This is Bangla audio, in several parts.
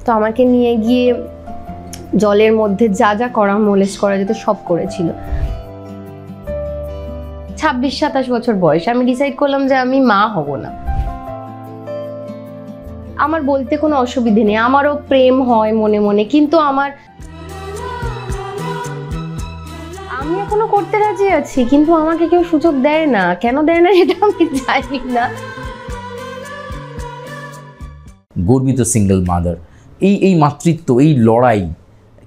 তো আমাকে নিয়ে গিয়ে জলের মধ্যে যা যা করা মোলেস্ট করা যেত সব করেছিল। 26-27 বছর বয়স, আমি ডিসাইড করলাম যে আমি মা হব না। আমার বলতে কোনো অসুবিধে নেই, আমারও প্রেম হয় মনে মনে, কিন্তু আমি এখনো করতে রাজি আছি, কিন্তু আমাকে কেউ সুযোগ দেয় না। কেন দেয় না সেটা আমি জানি না। গর্বিত সিঙ্গেল মাদার, এই মাতৃত্ব, এই লড়াই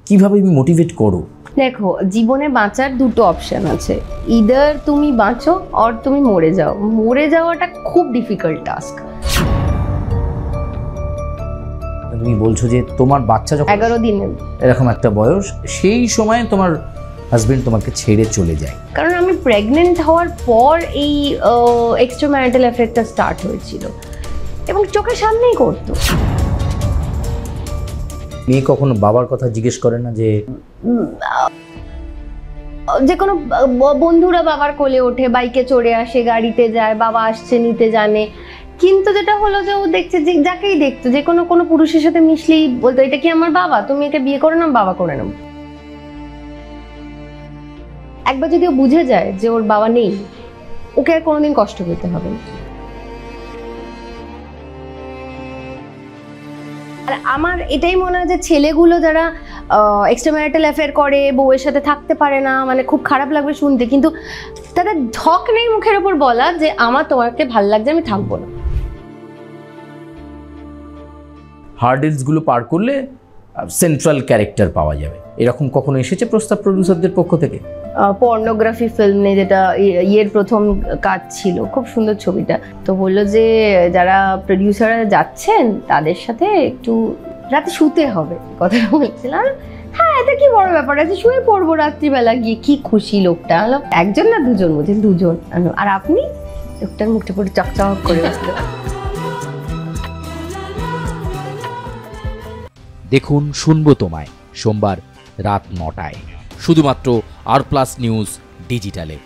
কিভাবে মোটিভেট করো? দেখো, জীবনে বাঁচার দুটো অপশন আছে, ইদার তুমি বাঁচো অর তুমি মরে যাও। মরে যাওয়াটা খুব ডিফিকাল্ট টাস্ক। তুমি বলছো যে তোমার বাচ্চা যখন 11 দিনের এরকম একটা বয়স, সেই সময় তোমার হাজবেন্ড তোমাকে ছেড়ে চলে যায়। কারণ আমি প্রেগনেন্ট হওয়ার পর এই এক্সট্রা ম্যারিটাল অ্যাফেয়ারটা স্টার্ট হয়েছিল এবং চোখের সামনেই করতো। মেয়ে কখনো বাবার কথা জিজ্ঞেস করে না যে কোনো বন্ধুরা বাবার কোলে ওঠে, বাইকে চড়ে আসে, গাড়িতে যায়, বাবা আসছে নিতে জানে। কিন্তু যেটা হলো যে ও দেখছে যে যাকেই দেখতো, যে কোনো পুরুষের সাথে মিশলেই বলতো এটা কি আমার বাবা, তুমি একে বিয়ে করে নাও, বাবা করে নাও। একবার যদি ও বুঝে যায় যে ওর বাবা নেই, ওকে আর কোনোদিন কষ্ট পেতে হবে না। আর আমার এটাই মনে হয় যে ছেলেগুলো যারা এক্সট্রা ম্যারিটাল অ্যাফেয়ার করে, বউয়ের সাথে থাকতে পারে না, মানে খুব খারাপ লাগবে শুনতে, কিন্তু তাদের ঢক নেই মুখের ওপর বলা যে আমার তোমাকে ভাল লাগছে, আমি থাকবো না। হার্ডেলস গুলো পার করলে সেন্ট্রাল ক্যারেক্টার পাওয়া যাবে, এরকম কখনো এসেছে প্রস্তাব প্রডিউসারদের পক্ষ থেকে? পর্নোগ্রাফি ফিল্ম নিয়ে, যেটা ইয়ের প্রথম কাজ ছিল, খুব সুন্দর ছবিটা। তো বললো যে যারা প্রডিউসাররা যাচ্ছেন তাদের সাথে একটু রাতে শুতে হবে, কথাটা বলছিলাম। হ্যাঁ, এটা কি বড় ব্যাপার আছে, শুয়ে পড়বো রাত্রিবেলা গিয়ে। কি খুশি লোকটা, একজন না দুজন, বলছেন দুজন। আর আপনি? লোকটার মুখটা পুরো চকচক করে উঠল। দেখুন শুনবো তোমায় সোমবার রাত 9টায় শুধুমাত্র আর প্লাস নিউজ ডিজিটালে।